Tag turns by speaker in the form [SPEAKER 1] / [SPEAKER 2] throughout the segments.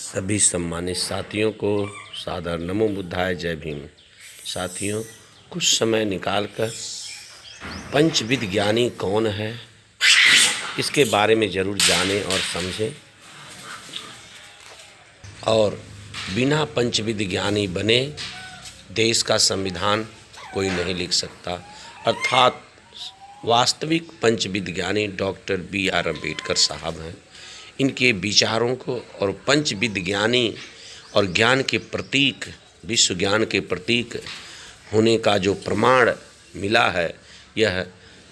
[SPEAKER 1] सभी सम्मानित साथियों को सादर नमो बुद्धाय, जय भीम। साथियों, कुछ समय निकालकर पंचविद ज्ञानी कौन है, इसके बारे में ज़रूर जानें और समझें। और बिना पंचविद ज्ञानी बने देश का संविधान कोई नहीं लिख सकता। अर्थात वास्तविक पंचविद ज्ञानी डॉक्टर B.R. अम्बेडकर साहब हैं। इनके विचारों को और पंचविद ज्ञानी और ज्ञान के प्रतीक, विश्व ज्ञान के प्रतीक होने का जो प्रमाण मिला है, यह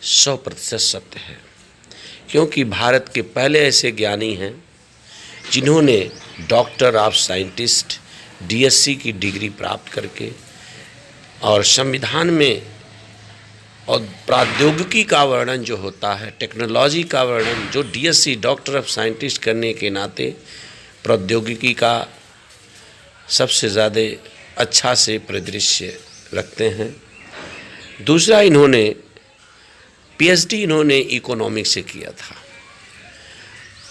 [SPEAKER 1] 100% सत्य है। क्योंकि भारत के पहले ऐसे ज्ञानी हैं जिन्होंने डॉक्टर ऑफ साइंटिस्ट DSc की डिग्री प्राप्त करके और संविधान में और प्रौद्योगिकी का वर्णन जो होता है, टेक्नोलॉजी का वर्णन जो DSc डॉक्टर ऑफ साइंटिस्ट करने के नाते प्रौद्योगिकी का सबसे ज़्यादा अच्छा से परिदृश्य रखते हैं। दूसरा, इन्होंने PhD इन्होंने इकोनॉमिक्स से किया था,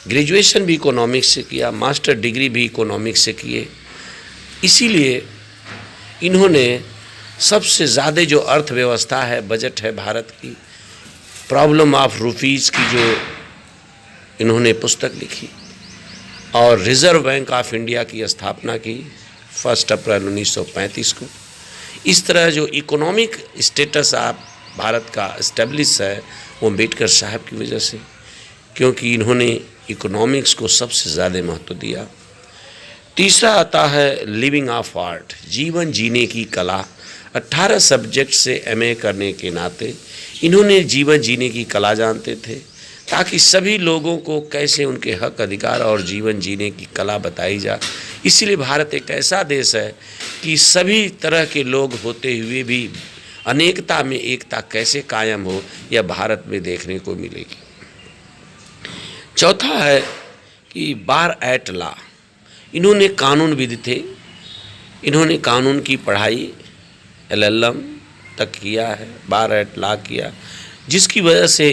[SPEAKER 1] ग्रेजुएशन भी इकोनॉमिक्स से किया, मास्टर डिग्री भी इकोनॉमिक्स से किए। इसीलिए इन्होंने सबसे ज़्यादा जो अर्थव्यवस्था है, बजट है भारत की, प्रॉब्लम ऑफ रूपीज़ की जो इन्होंने पुस्तक लिखी और रिज़र्व बैंक ऑफ इंडिया की स्थापना की 1 अप्रैल 1935 को। इस तरह जो इकोनॉमिक स्टेटस ऑफ भारत का इस्टेब्लिश है वो अम्बेडकर साहब की वजह से, क्योंकि इन्होंने इकोनॉमिक्स को सबसे ज़्यादा महत्व दिया। तीसरा आता है लिविंग ऑफ आर्ट, जीवन जीने की कला। 18 सब्जेक्ट से MA करने के नाते इन्होंने जीवन जीने की कला जानते थे, ताकि सभी लोगों को कैसे उनके हक अधिकार और जीवन जीने की कला बताई जाए। इसीलिए भारत एक ऐसा देश है कि सभी तरह के लोग होते हुए भी अनेकता में एकता कैसे कायम हो, यह भारत में देखने को मिलेगी। चौथा है कि बार एट लॉ, इन्होंने कानूनविद थे। इन्होंने कानून की पढ़ाई LLM तक किया है, बार एट लॉ किया, जिसकी वजह से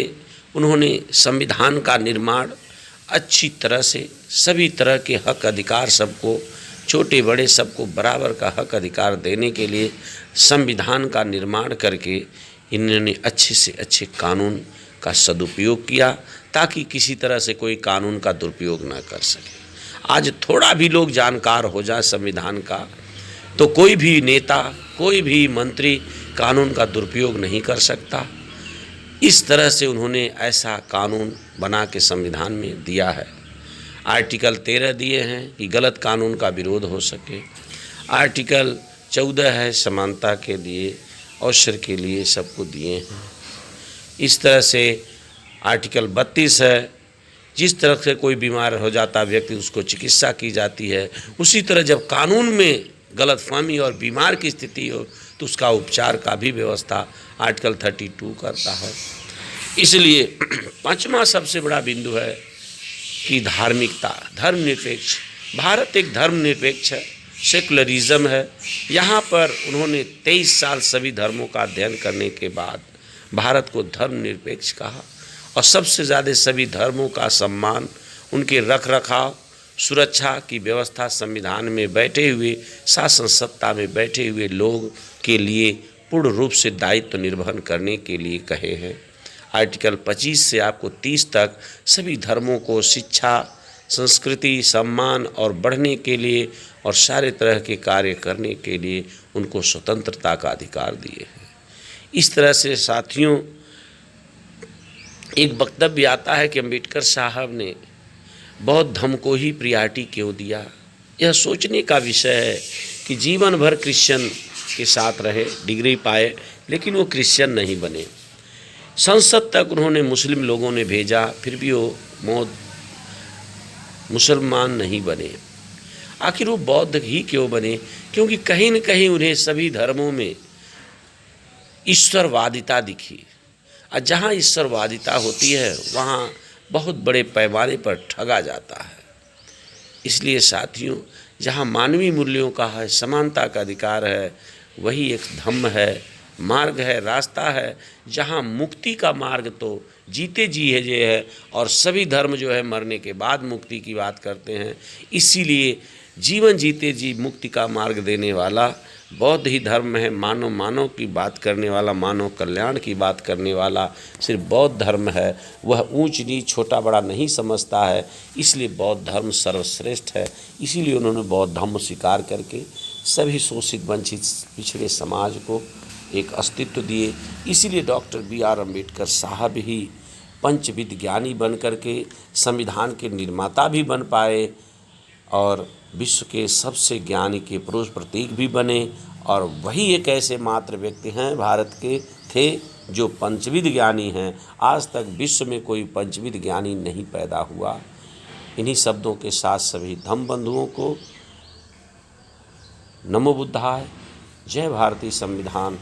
[SPEAKER 1] उन्होंने संविधान का निर्माण अच्छी तरह से, सभी तरह के हक अधिकार सबको, छोटे बड़े सबको बराबर का हक अधिकार देने के लिए संविधान का निर्माण करके इन्होंने अच्छे से अच्छे कानून का सदुपयोग किया, ताकि किसी तरह से कोई कानून का दुरुपयोग ना कर सके। आज थोड़ा भी लोग जानकार हो जाए संविधान का, तो कोई भी नेता, कोई भी मंत्री कानून का दुरुपयोग नहीं कर सकता। इस तरह से उन्होंने ऐसा कानून बना के संविधान में दिया है। आर्टिकल 13 दिए हैं कि गलत कानून का विरोध हो सके। आर्टिकल 14 है समानता के लिए, अवसर के लिए सबको दिए हैं। इस तरह से आर्टिकल 32 है, जिस तरह से कोई बीमार हो जाता व्यक्ति उसको चिकित्सा की जाती है, उसी तरह जब कानून में गलतफहमी और बीमार की स्थिति हो तो उसका उपचार का भी व्यवस्था आर्टिकल 32 करता है। इसलिए पांचवा सबसे बड़ा बिंदु है कि धार्मिकता, धर्मनिरपेक्ष। भारत एक धर्मनिरपेक्ष है, सेकुलरिज्म है। यहाँ पर उन्होंने 23 साल सभी धर्मों का अध्ययन करने के बाद भारत को धर्मनिरपेक्ष कहा और सबसे ज़्यादा सभी धर्मों का सम्मान, उनके रख रखाव, सुरक्षा की व्यवस्था संविधान में बैठे हुए, शासन सत्ता में बैठे हुए लोग के लिए पूर्ण रूप से दायित्व निर्वहन करने के लिए कहे हैं। आर्टिकल 25 से आपको 30 तक सभी धर्मों को शिक्षा, संस्कृति, सम्मान और बढ़ने के लिए और सारे तरह के कार्य करने के लिए उनको स्वतंत्रता का अधिकार दिए हैं। इस तरह से साथियों, एक वक्तव्य आता है कि अम्बेडकर साहब ने बौद्ध धर्म को ही प्रियॉरिटी क्यों दिया। यह सोचने का विषय है कि जीवन भर क्रिश्चियन के साथ रहे, डिग्री पाए, लेकिन वो क्रिश्चियन नहीं बने। संसद तक उन्होंने मुस्लिम लोगों ने भेजा, फिर भी वो मुसलमान नहीं बने। आखिर वो बौद्ध ही क्यों बने? क्योंकि कहीं न कहीं उन्हें सभी धर्मों में ईश्वरवादिता दिखी, और जहाँ ईश्वरवादिता होती है वहाँ बहुत बड़े पैमाने पर ठगा जाता है। इसलिए साथियों, जहाँ मानवीय मूल्यों का है, समानता का अधिकार है, वही एक धम्म है, मार्ग है, रास्ता है, जहाँ मुक्ति का मार्ग तो जीते जी है ये है, और सभी धर्म जो है मरने के बाद मुक्ति की बात करते हैं। इसीलिए जीवन जीते जी मुक्ति का मार्ग देने वाला बौद्ध ही धर्म है। मानव मानव की बात करने वाला, मानव कल्याण की बात करने वाला सिर्फ बौद्ध धर्म है। वह ऊंच नीच छोटा बड़ा नहीं समझता है, इसलिए बौद्ध धर्म सर्वश्रेष्ठ है। इसीलिए उन्होंने बौद्ध धर्म स्वीकार करके सभी शोषित वंचित पिछड़े समाज को एक अस्तित्व दिए। इसीलिए डॉक्टर B.R. अम्बेडकर साहब ही पंचविध ज्ञानी बन करके संविधान के निर्माता भी बन पाए और विश्व के सबसे ज्ञानी के पुरुष प्रतीक भी बने। और वही एक ऐसे मात्र व्यक्ति हैं भारत के थे जो पंचविध ज्ञानी हैं। आज तक विश्व में कोई पंचविध ज्ञानी नहीं पैदा हुआ। इन्हीं शब्दों के साथ सभी धम्म बंधुओं को नमो बुद्धाय, जय भारतीय संविधान।